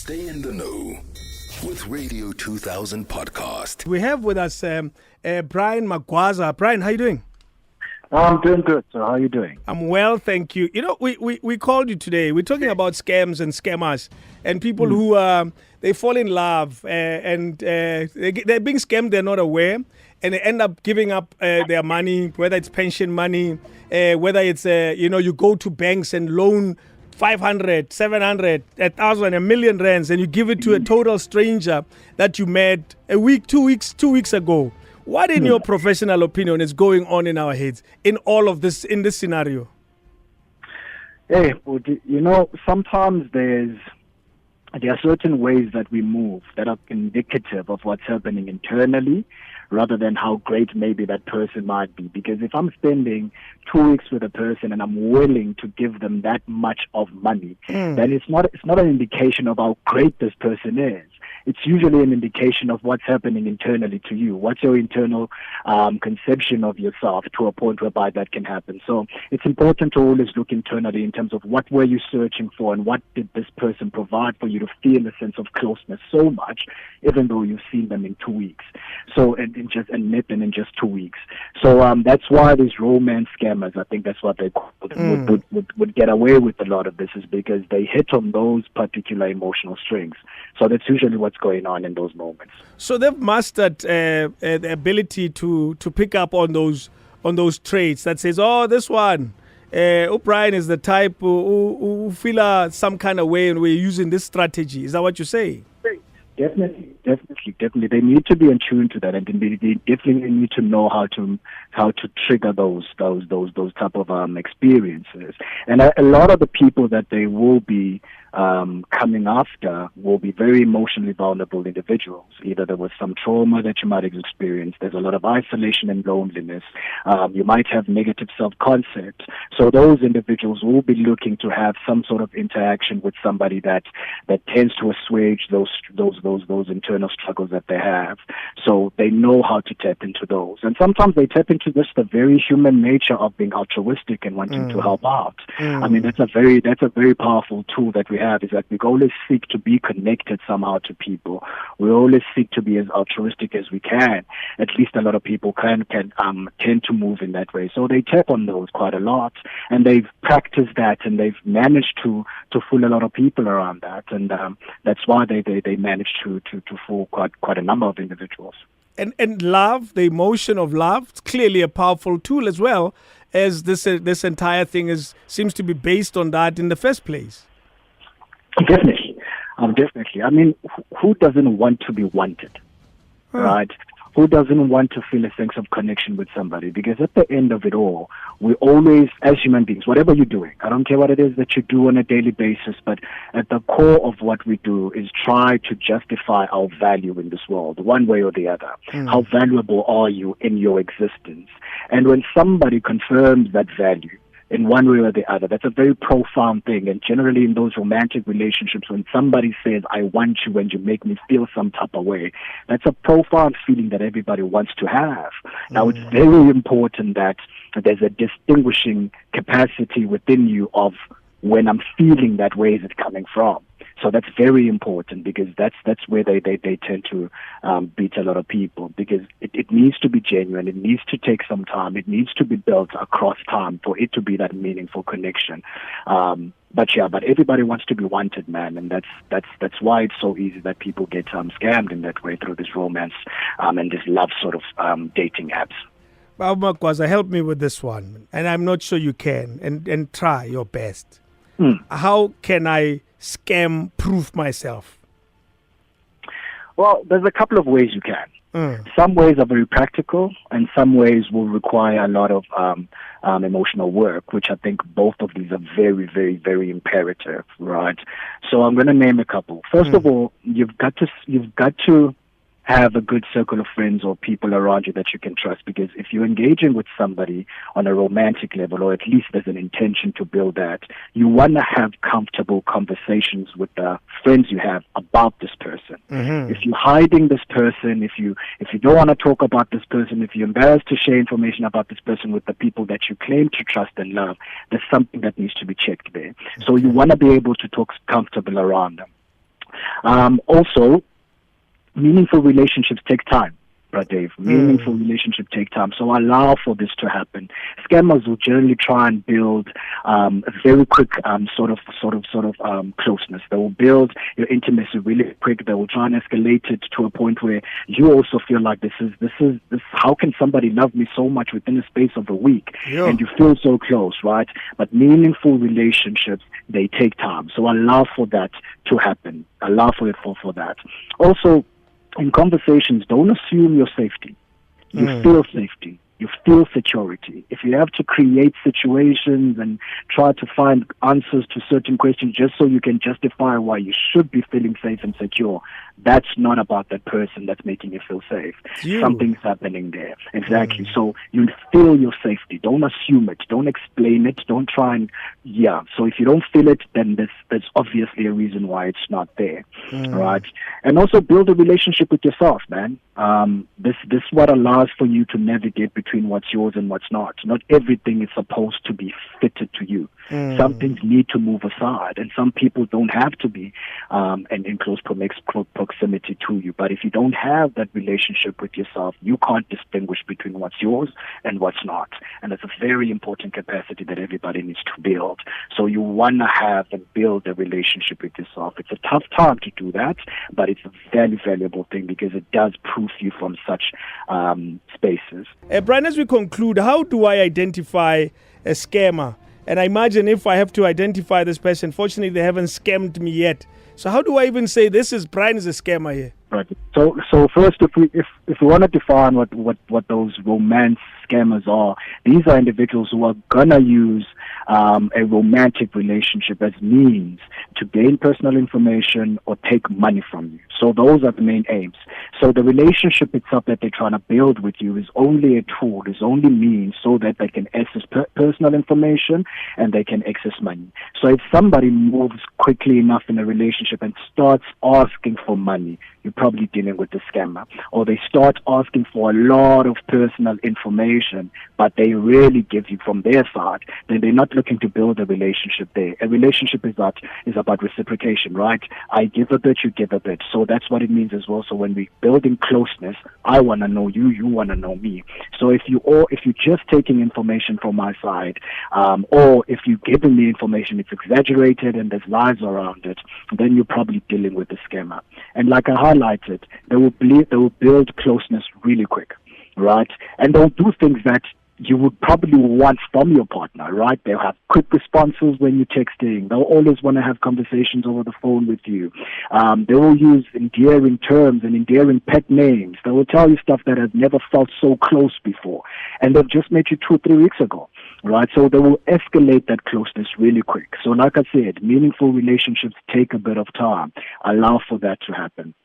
Stay in the know with Radio 2000 podcast. We have with us Briann Magwaza. Briann, how you doing? I'm doing good. So how are you doing? I'm well, thank you. You know, we called you today. We're talking about scams and scammers and people who they fall in love and they're being scammed. They're not aware, and they end up giving up their money, whether it's pension money, whether it's you go to banks and loan 500, 700, 1,000, 1,000,000 rands, and you give it to a total stranger that you met a week, 2 weeks ago. What, in your professional opinion, is going on in our heads in all of this, in this scenario? Hey, well, sometimes there are certain ways that we move that are indicative of what's happening internally rather than how great maybe that person might be. Because if I'm spending 2 weeks with a person and I'm willing to give them that much of money, then it's not an indication of how great this person is. It's usually an indication of what's happening internally to you. What's your internal conception of yourself to a point whereby that can happen. So it's important to always look internally in terms of what were you searching for and what did this person provide for you to feel a sense of closeness so much, even though you've seen them in 2 weeks. So and met them in just 2 weeks. So that's why these romance scammers, I think that's what they call it, would get away with a lot of this, is because they hit on those particular emotional strings. So that's usually what's going on in those moments. So they've mastered the ability to pick up on those traits that says, oh, this one, Brian is the type who feel some kind of way, and we're using this strategy. Is that what you say? Definitely. They need to be in tune to that, and they definitely need to know how to trigger those type of experiences. And a lot of the people that they will be coming after will be very emotionally vulnerable individuals. Either there was some trauma that you might have experienced. There's a lot of isolation and loneliness. You might have negative self-concept. So those individuals will be looking to have some sort of interaction with somebody that tends to assuage those internal struggles that they have. So they know how to tap into those. And sometimes they tap into just the very human nature of being altruistic and wanting to help out. I mean, that's a very powerful tool that we have, is that we always seek to be connected somehow to people. We always seek to be as altruistic as we can. At least a lot of people can tend to move in that way. So they tap on those quite a lot, and they've practiced that, and they've managed to fool a lot of people around that, and that's why they managed to fool quite a number of individuals. And love, the emotion of love, it's clearly a powerful tool as well, as this entire thing seems to be based on that in the first place. Definitely. I mean, who doesn't want to be wanted, right? Who doesn't want to feel a sense of connection with somebody? Because at the end of it all, we always, as human beings, whatever you're doing, I don't care what it is that you do on a daily basis, but at the core of what we do is try to justify our value in this world, one way or the other. How valuable are you in your existence? And when somebody confirms that value in one way or the other, that's a very profound thing. And generally in those romantic relationships, when somebody says, I want you and you make me feel some type of way, that's a profound feeling that everybody wants to have. Now, it's very important that there's a distinguishing capacity within you of when I'm feeling that way, is it coming from? So that's very important, because that's where they tend to beat a lot of people, because it needs to be genuine. It needs to take some time. It needs to be built across time for it to be that meaningful connection. But everybody wants to be wanted, man, and that's why it's so easy that people get scammed in that way through this romance and this love sort of dating apps. Magwaza, help me with this one, and I'm not sure you can, and try your best. How can I scam-proof myself? Well, there's a couple of ways you can. Some ways are very practical, and some ways will require a lot of emotional work, which I think both of these are very, very, very imperative, right? So I'm going to name a couple. First of all, you've got to have a good circle of friends or people around you that you can trust, because if you're engaging with somebody on a romantic level, or at least there's an intention to build that, you want to have comfortable conversations with the friends you have about this person. If you're hiding this person, if you don't want to talk about this person, if you're embarrassed to share information about this person with the people that you claim to trust and love, there's something that needs to be checked there. So you want to be able to talk comfortable around them. Also, meaningful relationships take time. Dave, meaningful relationship take time. So allow for this to happen. Scammers will generally try and build a very quick sort of closeness. They will build your intimacy really quick. They will try and escalate it to a point where you also feel like this. How can somebody love me so much within the space of a week? Yeah. And you feel so close, right? But meaningful relationships, they take time. So allow for that to happen. Allow for it for that. Also, in conversations, don't assume your safety. You feel safety. You feel security. If you have to create situations and try to find answers to certain questions just so you can justify why you should be feeling safe and secure, that's not about that person that's making you feel safe. Something's happening there. Exactly. So you feel your safety. Don't assume it. Don't explain it. Don't try and, So if you don't feel it, then there's obviously a reason why it's not there. Right? And also build a relationship with yourself, man. This is what allows for you to navigate between what's yours and what's not. Not everything is supposed to be fitted to you. Some things need to move aside, and some people don't have to be in close proximity to you. But if you don't have that relationship with yourself, you can't distinguish between what's yours and what's not. And it's a very important capacity that everybody needs to build. So you want to have and build a relationship with yourself. It's a tough time to do that, but it's a very valuable thing because it does proof you from such spaces. Brian, as we conclude, how do I identify a scammer? And I imagine if I have to identify this person, fortunately they haven't scammed me yet. So how do I even say Brian is a scammer here? Right. So first, if we want to define what those romance scammers are, these are individuals who are gonna use a romantic relationship as means to gain personal information or take money from you. So those are the main aims. So the relationship itself that they're trying to build with you is only a tool, is only means so that they can access personal information and they can access money. So if somebody moves quickly enough in a relationship and starts asking for money, you're probably dealing with the scammer. Or they start asking for a lot of personal information, but they really give you from their side, then they're not looking to build a relationship there. A relationship is about reciprocation, right? I give a bit, you give a bit. So that's what it means as well. So when we're building closeness, I want to know you, you want to know me. So if you're just taking information from my side, or if you're giving me information, it's exaggerated and there's lies around it, then you're probably dealing with the scammer. And like I highlighted, they will build closeness really quick, right? And they'll do things that you would probably want from your partner, right? They'll have quick responses when you're texting. They'll always want to have conversations over the phone with you. They will use endearing terms and endearing pet names. They will tell you stuff that has never felt so close before. And they've just met you 2 or 3 weeks ago, right? So they will escalate that closeness really quick. So like I said, meaningful relationships take a bit of time. Allow for that to happen.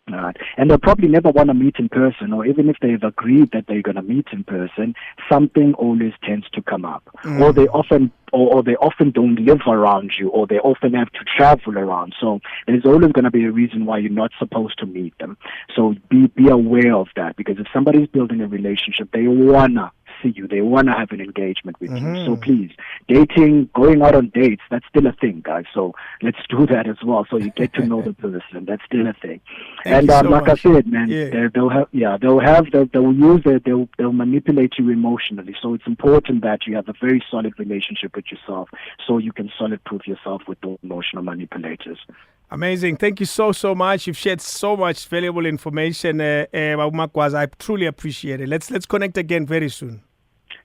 Right. And they'll probably never want to meet in person, or even if they've agreed that they're going to meet in person, something always tends to come up. Or they often don't live around you, or they often have to travel around. So there's always going to be a reason why you're not supposed to meet them. So be aware of that, because if somebody's building a relationship, they wanna see you, they wanna have an engagement with you. So please, dating, going out on dates, that's still a thing, guys. So let's do that as well. So you get to know the person. That's still a thing. Thank And you so like much. I said, man, they'll manipulate you emotionally. So it's important that you have a very solid relationship with yourself, so you can solid proof yourself with those emotional manipulators. Amazing. Thank you so much. You've shared so much valuable information, Magwaza. I truly appreciate it. Let's connect again very soon.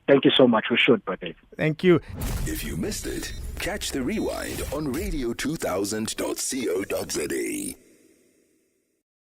Thank you so much. We should, buddy. Thank you. If you missed it, catch the rewind on radio2000.co.za.